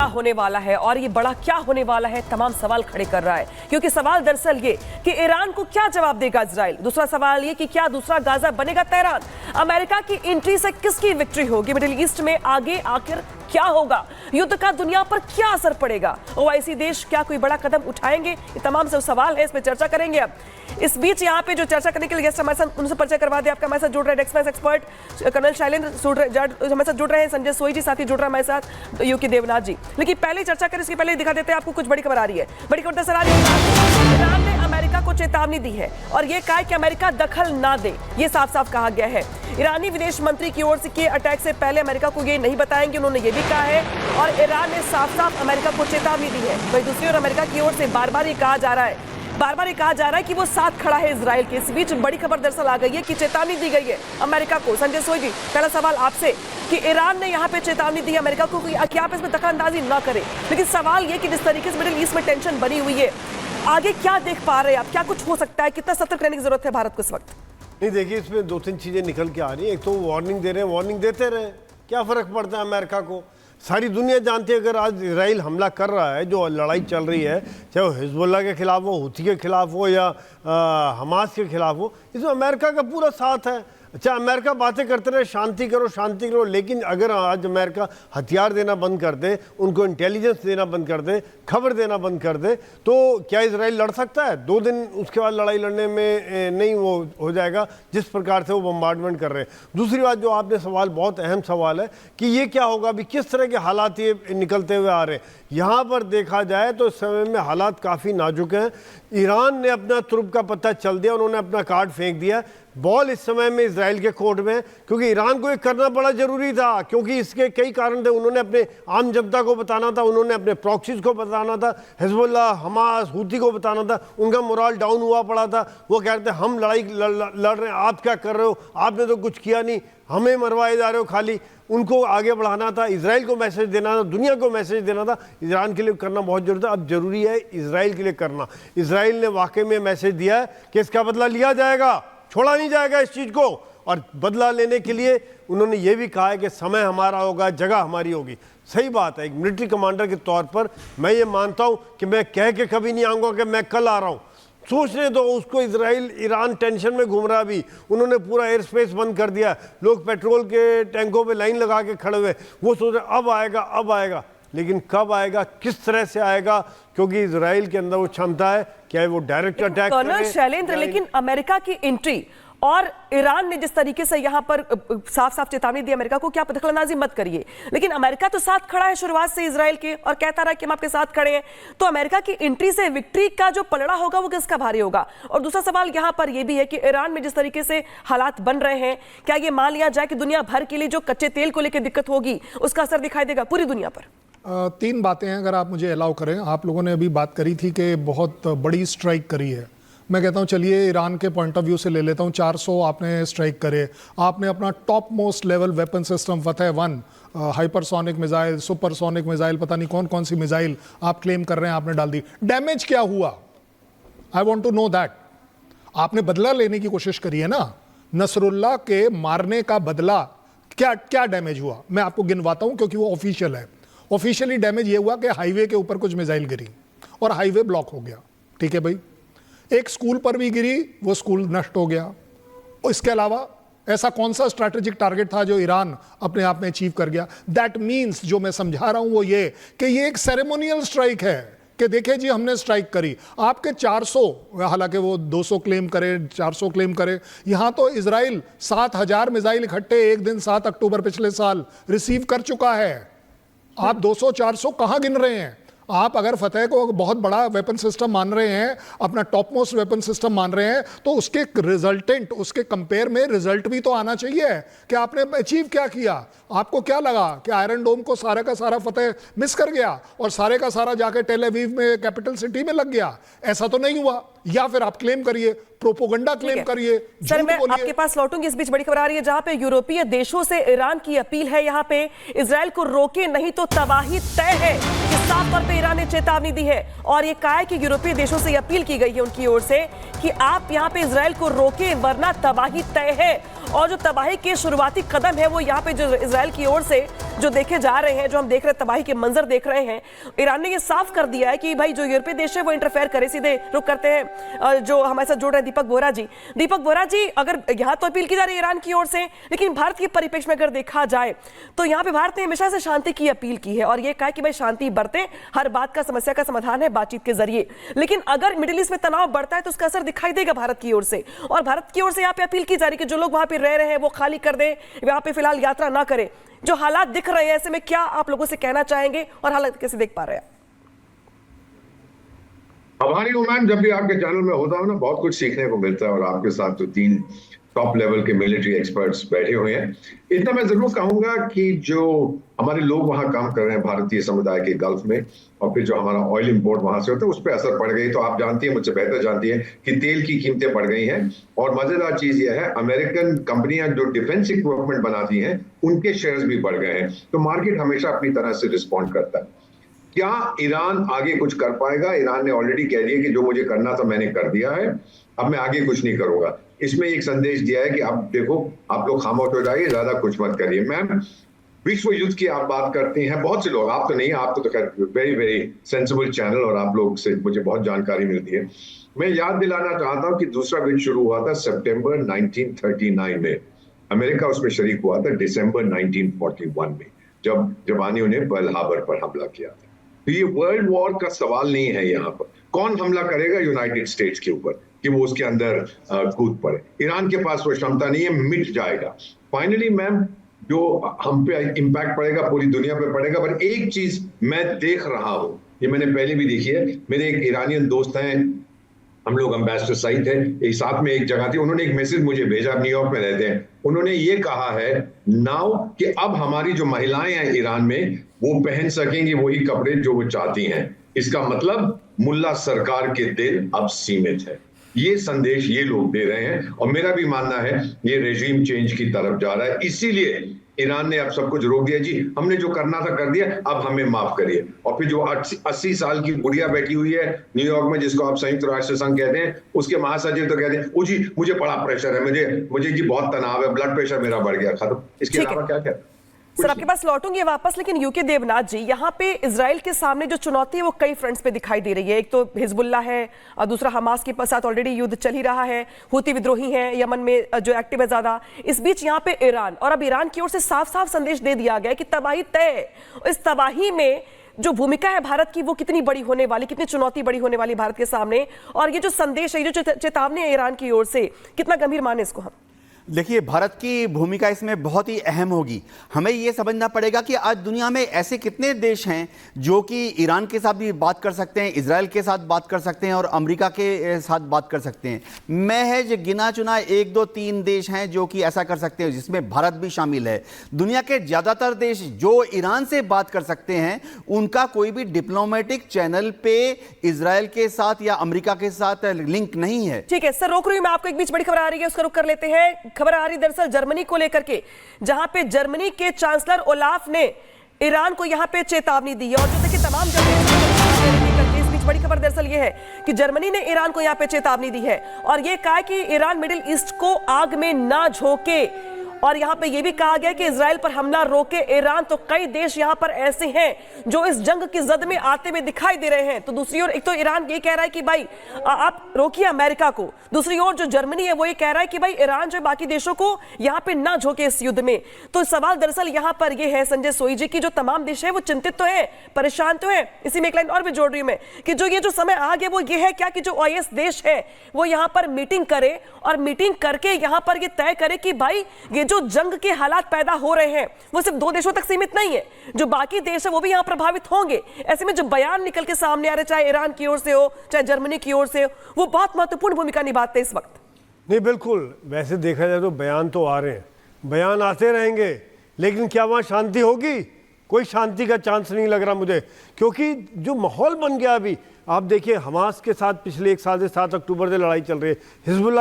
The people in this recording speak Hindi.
होने वाला है और ये बड़ा क्या होने वाला है, तमाम सवाल खड़े कर रहा है। क्योंकि सवाल दरअसल ये कि ईरान को क्या जवाब देगा इजराइल। दूसरा सवाल ये कि क्या दूसरा गाजा बनेगा तेहरान। अमेरिका की एंट्री से किसकी विक्ट्री होगी मिडिल ईस्ट में, आगे आखिर क्या होगा, युद्ध का दुनिया पर क्या असर पड़ेगा, ओआईसी देश क्या कोई बड़ा कदम उठाएंगे, ये तमाम सब सवाल है, इस पे चर्चा करेंगे। अब इस बीच यहाँ पे जो चर्चा करने के लिए गेस्ट हमारे साथ, उनसे परिचय करवा दे। आपका हमारे साथ जुड़ रहे डेस्क एक्सपर्ट कर्नल शैलेंद्र हमारे साथ जुड़ रहे हैं, संजय सोई जी साथी जुड़ रहे हैं हमारे साथ, यूके देवनाथ जी। लेकिन पहले चर्चा करें इसके पहले दिखा देते हैं आपको कुछ बड़ी खबर आ रही है। बड़ी खबर दरअसल आ रही है, ईरान ने अमेरिका को चेतावनी दी है और यह कहा कि अमेरिका दखल ना दे, ये साफ साफ कहा गया है। ईरानी विदेश मंत्री की ओर से किए अटैक से पहले अमेरिका को ये नहीं बताएंगे, उन्होंने ये भी कहा है। और ईरान ने साफ साफ अमेरिका को चेतावनी दी है। वहीं दूसरी ओर अमेरिका की ओर से बार बार ये कहा जा रहा है कि वो साथ खड़ा है इजराइल के। इस बीच बड़ी खबर दरअसल आ गई है कि चेतावनी दी गई है अमेरिका को। संजय सोई जी, पहला सवाल आपसे कि ईरान ने यहाँ पे चेतावनी दी अमेरिका को कि आप इसमें दखलंदाजी ना करें, लेकिन सवाल ये कि जिस तरीके से मिडिल ईस्ट में टेंशन बनी हुई है, आगे क्या देख पा रहे हैं आप, क्या कुछ हो सकता है, कितना सतर्क रहने की जरूरत है भारत को इस वक्त? नहीं, देखिए इसमें दो तीन चीज़ें निकल के आ रही हैं। एक तो वार्निंग दे रहे हैं, वार्निंग देते रहे, क्या फ़र्क पड़ता है अमेरिका को। सारी दुनिया जानती है अगर आज इजराइल हमला कर रहा है, जो लड़ाई चल रही है, चाहे वो हिजबुल्लाह के खिलाफ हो, हुती के खिलाफ हो या हमास के खिलाफ हो, इसमें अमेरिका का पूरा साथ है। अच्छा, अमेरिका बातें करते रहे शांति करो, लेकिन अगर आज अमेरिका हथियार देना बंद कर दे, उनको इंटेलिजेंस देना बंद कर दे, खबर देना बंद कर दे, तो क्या इजराइल लड़ सकता है? 2 दिन उसके बाद लड़ाई लड़ने में नहीं वो हो जाएगा जिस प्रकार से वो बम्बार्डमेंट कर रहे हैं। दूसरी बात जो आपने सवाल, बहुत अहम सवाल है कि ये क्या होगा, अभी किस तरह के हालात ये निकलते हुए आ रहे हैं। यहाँ पर देखा जाए तो इस समय में हालात काफ़ी नाजुक हैं। ईरान ने अपना तुरुप का पत्ता चल दिया, उन्होंने अपना कार्ड फेंक दिया। बॉल इस समय में इजराइल के कोर्ट में, क्योंकि ईरान को ये करना बड़ा जरूरी था, क्योंकि इसके कई कारण थे। उन्होंने अपने आम जनता को बताना था, उन्होंने अपने प्रॉक्सीज को बताना था, हिजबुल्लाह, हमास, हुती को बताना था। उनका मोराल डाउन हुआ पड़ा था। वो कह रहे थे हम लड़ाई लड़ रहे हैं, आप क्या कर रहे हो, आपने तो कुछ किया नहीं, हमें मरवाए जा रहे हो खाली। उनको आगे बढ़ाना था, इजराइल को मैसेज देना था, दुनिया को मैसेज देना था। ईरान के लिए करना बहुत जरूरी था, अब जरूरी है इजराइल के लिए करना। इजराइल ने वाकई में मैसेज दिया है कि इसका बदला लिया जाएगा, छोड़ा नहीं जाएगा इस चीज़ को। और बदला लेने के लिए उन्होंने ये भी कहा है कि समय हमारा होगा, जगह हमारी होगी। सही बात है, एक मिलिट्री कमांडर के तौर पर मैं ये मानता हूँ कि मैं कह के कभी नहीं आऊँगा कि मैं कल आ रहा हूँ। सोचने दो उसको, इजराइल ईरान टेंशन में घूम रहा। भी उन्होंने पूरा एयर स्पेस बंद कर दिया, लोग पेट्रोल के टैंकों पे लाइन लगा के खड़े हुए, वो सोच रहे अब आएगा। लेकिन कब आएगा, किस तरह से आएगा, क्योंकि इजराइल के अंदर वो क्षमता है, क्या वो डायरेक्ट अटैक करे। कर्नल शैलेंद्र, लेकिन अमेरिका की एंट्री और ईरान ने जिस तरीके से यहाँ पर साफ साफ चेतावनी दी अमेरिका को कि आप दखलंदाजी मत करिए, लेकिन अमेरिका तो साथ खड़ा है शुरुआत से इजराइल के और कहता रहा कि हम आपके साथ खड़े हैं। तो अमेरिका की एंट्री से विक्ट्री का जो पलड़ा होगा वो किसका भारी होगा? और दूसरा सवाल यहाँ पर यह भी है कि ईरान में जिस तरीके से हालात बन रहे हैं, क्या ये मान लिया जाए कि दुनिया भर के लिए जो कच्चे तेल को लेकर दिक्कत होगी उसका असर दिखाई देगा पूरी दुनिया पर? 3 बातें हैं, अगर आप मुझे अलाउ करें। आप लोगों ने अभी बात करी थी कि बहुत बड़ी स्ट्राइक करी है। मैं कहता हूं चलिए ईरान के पॉइंट ऑफ व्यू से ले लेता हूं। 400 आपने स्ट्राइक करे, आपने अपना top most level weapon system Fateh 1, hypersonic missile, supersonic missile, पता नहीं कौन कौन सी मिसाइल आप क्लेम कर रहे हैं, आपने डाल दी। डैमेज क्या हुआ? I want to know that. आपने बदला लेने की कोशिश करी है ना, नसरुल्लाह के मारने का बदला। क्या डैमेज हुआ मैं आपको गिनवाता हूं, क्योंकि वो ऑफिशियल है। ऑफिशियली डैमेज ये हुआ कि हाईवे के ऊपर कुछ मिसाइल गिरी और हाईवे ब्लॉक हो गया। ठीक है भाई, एक स्कूल पर भी गिरी, वो स्कूल नष्ट हो गया। और इसके अलावा ऐसा कौन सा स्ट्रैटेजिक टारगेट था जो ईरान अपने आप में अचीव कर गया? दैट मीन्स जो मैं समझा रहा हूं वो ये कि ये एक सेरेमोनियल स्ट्राइक है कि देखिए जी हमने स्ट्राइक करी। आपके 400, हालांकि वो 200 क्लेम करे, 400 क्लेम करे, यहां तो इजराइल 7000 मिसाइल इकट्ठे एक दिन 7 अक्टूबर पिछले साल रिसीव कर चुका है। आप 200-400 कहां गिन रहे हैं? आप अगर फतेह को बहुत बड़ा वेपन सिस्टम मान रहे हैं, अपना टॉप मोस्ट वेपन सिस्टम मान रहे हैं, तो उसके रिजल्टेंट, उसके कंपेयर में रिजल्ट भी तो आना चाहिए कि आपने अचीव क्या किया। आपको क्या लगा कि आयरन डोम को सारा का सारा फतेह मिस कर गया और सारे का सारा जाके टेल अवीव में, कैपिटल सिटी में लग गया? ऐसा तो नहीं हुआ। या फिर आप क्लेम करिए, प्रोपोगंडा क्लेम करिए। सर, मैं आपके पास लौटूंगी। इस बीच बड़ी खबर आ रही है जहां पे यूरोपीय देशों से ईरान की अपील है, यहां पे इजराइल को रोके नहीं तो तबाही तय है। साफ तौर पे ईरान ने चेतावनी दी है और ये कहा है कि यूरोपीय देशों से अपील की गई है उनकी ओर से कि आप यहां पे इजराइल को रोके वरना तबाही तय है। और जो तबाही के शुरुआती कदम है वो यहाँ पे जो इजराइल की ओर से जो देखे जा रहे हैं, जो हम देख रहे हैं, तबाही के मंजर देख रहे हैं, ईरान ने ये साफ कर दिया है कि भाई जो यूरोपीय देश है वो इंटरफेयर करे। सीधे रुक करते हैं जो हमारे साथ जुड़ रहे हैं दीपक बोहरा जी। दीपक बोहरा जी, अगर यहाँ तो अपील की जा रही है ईरान की ओर से, लेकिन भारत के परिप्रेक्ष्य में अगर देखा जाए तो यहाँ पे भारत ने हमेशा से शांति की अपील की है और ये कहा कि भाई शांति बरते, हर बात का समस्या का समाधान है बातचीत के जरिए। लेकिन अगर मिडिल ईस्ट में तनाव बढ़ता है तो उसका असर दिखाई देगा भारत की ओर से, और भारत की ओर से यहाँ पे अपील की जा रही है कि जो लोग वहां पे रह रहे हैं वो खाली कर दें, वहां पे फिलहाल यात्रा ना करें। जो हालात दिख रहे हैं ऐसे में क्या आप लोगों से कहना चाहेंगे और हालात कैसे देख पा रहे हैं? हमारी मैम, जब भी आपके चैनल में होता हूँ ना, बहुत कुछ सीखने को मिलता है और आपके साथ तो 3 टॉप लेवल के मिलिट्री एक्सपर्ट्स बैठे हुए हैं। इतना मैं जरूर कहूंगा कि जो हमारे लोग वहां काम कर रहे हैं भारतीय समुदाय के गल्फ में, और फिर जो हमारा ऑयल इंपोर्ट वहां से होता है उस पर असर पड़ गई। तो आप जानती हैं, मुझसे बेहतर जानती हैं कि तेल की कीमतें बढ़ गई हैं। और मजेदार चीज यह है, अमेरिकन कंपनियां जो डिफेंस इक्विपमेंट बनाती हैं उनके शेयर्स भी बढ़ गए हैं। तो मार्केट हमेशा अपनी तरह से रिस्पॉन्ड करता है। क्या ईरान आगे कुछ कर पाएगा? ईरान ने ऑलरेडी कह दिया कि जो मुझे करना था मैंने कर दिया है, अब मैं आगे कुछ नहीं करूंगा। इसमें एक संदेश दिया है कि अब देखो, आप लोग खामोश हो जाइए, ज्यादा कुछ मत करिए। मैम, विश्व युद्ध की आप बात करती हैं, बहुत से लोग, आप तो नहीं, आप तो वेरी वेरी सेंसिबल चैनल और आप लोग से मुझे बहुत जानकारी मिलती है। मैं याद दिलाना चाहता हूं कि दूसरा विश्व युद्ध शुरू हुआ था सितंबर 1939 में। अमेरिका उसमें शरीक हुआ था दिसंबर 1941 में, जब जापानियों ने पर्ल हार्बर पर हमला किया था। तो ये वर्ल्ड वॉर का सवाल नहीं है। यहाँ पर कौन हमला करेगा? यूनाइटेड स्टेट्स के ऊपर, कि वो उसके अंदर कूद पड़े। ईरान के पास वो क्षमता नहीं है, मिट जाएगा। फाइनली मैम, जो हम पे इम्पैक्ट पड़ेगा पूरी दुनिया पे पड़ेगा। पर एक चीज मैं देख रहा हूं, ये मैंने पहले भी देखी है। मेरे एक ईरानियन दोस्त हैं, हम लोग एम्बेसडर साइट है, एक साथ में एक जगह थी, उन्होंने एक मैसेज मुझे भेजा, न्यूयॉर्क में रहते हैं। उन्होंने ये कहा है नाउ कि अब हमारी जो महिलाएं हैं ईरान में, वो पहन सकेंगी वही कपड़े जो वो चाहती हैं। इसका मतलब मुल्ला सरकार के दिल अब सीमित है। ये संदेश ये लोग दे रहे हैं और मेरा भी मानना है ये रेजिम चेंज की तरफ जा रहा है। इसीलिए ईरान ने अब सब कुछ रोक दिया। जी, हमने जो करना था कर दिया, अब हमें माफ करिए। और फिर जो 80 साल की बुढ़िया बैठी हुई है न्यूयॉर्क में, जिसको आप संयुक्त राष्ट्र संघ कहते हैं, उसके महासचिव तो कहते हैं, ओ जी मुझे बड़ा प्रेशर है, मुझे जी बहुत तनाव है, ब्लड प्रेशर मेरा बढ़ गया, खत्म। इसके अलावा क्या क्या? सर, आपके पास लौटूंगी वापस, लेकिन यूके देवनाथ जी, यहाँ पे इजराइल के सामने जो चुनौती है वो कई फ्रंट्स पे दिखाई दे रही है। एक तो हिजबुल्ला है और दूसरा हमास के साथ ऑलरेडी युद्ध चल ही रहा है, हूती विद्रोही हैं यमन में जो एक्टिव है ज्यादा। इस बीच यहाँ पे ईरान, और अब ईरान की ओर से साफ साफ संदेश दे दिया गया कि तबाही तय। इस तबाही में जो भूमिका है भारत की वो कितनी बड़ी होने वाली, कितनी चुनौती बड़ी होने वाली भारत के सामने, और ये जो संदेश है, ये जो चेतावनी है ईरान की ओर से, कितना गंभीर माने इसको हम? देखिए, भारत की भूमिका इसमें बहुत ही अहम होगी। हमें ये समझना पड़ेगा कि आज दुनिया में ऐसे कितने देश हैं जो कि ईरान के साथ भी बात कर सकते हैं, इजराइल के साथ बात कर सकते हैं और अमेरिका के साथ बात कर सकते हैं। महज गिना चुना 1, 2, 3 देश हैं जो कि ऐसा कर सकते हैं, जिसमें भारत भी शामिल है। दुनिया के ज़्यादातर देश जो ईरान से बात कर सकते हैं, उनका कोई भी डिप्लोमेटिक चैनल पे इजराइल के साथ या अमेरिका के साथ लिंक नहीं है। ठीक है सर, रोक रही हूं मैं आपको, एक बीच बड़ी खबर आ रही है, उसका रुख कर लेते हैं। खबर आ रही दरअसल जर्मनी को लेकर के, जहां पे जर्मनी के चांसलर ओलाफ ने ईरान को यहां पे चेतावनी दी है। और जो देखिए तमाम इस बीच बड़ी खबर दरअसल ये है कि जर्मनी ने ईरान को यहां पे चेतावनी दी है और ये कहा कि ईरान मिडिल ईस्ट को आग में ना झोंके। और यहां पे ये भी कहा गया कि इजराइल पर हमला रोके ईरान। तो कई देश यहां पर ऐसे हैं जो इस जंग की जद में आते हुए दिखाई दे रहे हैं। तो दूसरी ओर एक तो ईरान ये कह रहा है कि भाई आप रोकिए अमेरिका को, दूसरी ओर जो जर्मनी है वो ये कह रहा है कि भाई ईरान जो बाकी देशों को यहां पे ना झोंके इस युद्ध में। तो सवाल दरअसल यहां पर ये है संजय सोई जी की जो तमाम देश है वो चिंतित तो है, परेशान तो है। इसी में एक लाइन और भी जोड़ रही हूं मैं कि जो ये जो समय आ गया वो ये है क्या कि जो OIS देश है वो यहां पर मीटिंग करे और मीटिंग करके यहां पर ये तय करे कि भाई ये जो जंग के हालात पैदा हो रहे हैं वो सिर्फ 2 देशों तक सीमित नहीं है, जो बाकी देश है वो भी यहां प्रभावित होंगे। ऐसे में जो बयान निकल के सामने आ रहे, चाहे ईरान की ओर से हो चाहे जर्मनी की ओर से हो, वो बहुत महत्वपूर्ण भूमिका निभाते हैं इस वक्त। नहीं, बिल्कुल, वैसे देखा जाए तो बयान तो आ रहे हैं, बयान आते रहेंगे, लेकिन क्या वहां शांति होगी? कोई शांति का चांस नहीं लग रहा मुझे, क्योंकि जो माहौल बन गया अभी, आप देखिए हमास के साथ पिछले 1 साल से 7 अक्टूबर से लड़ाई चल रही है, हिजबुल्लाह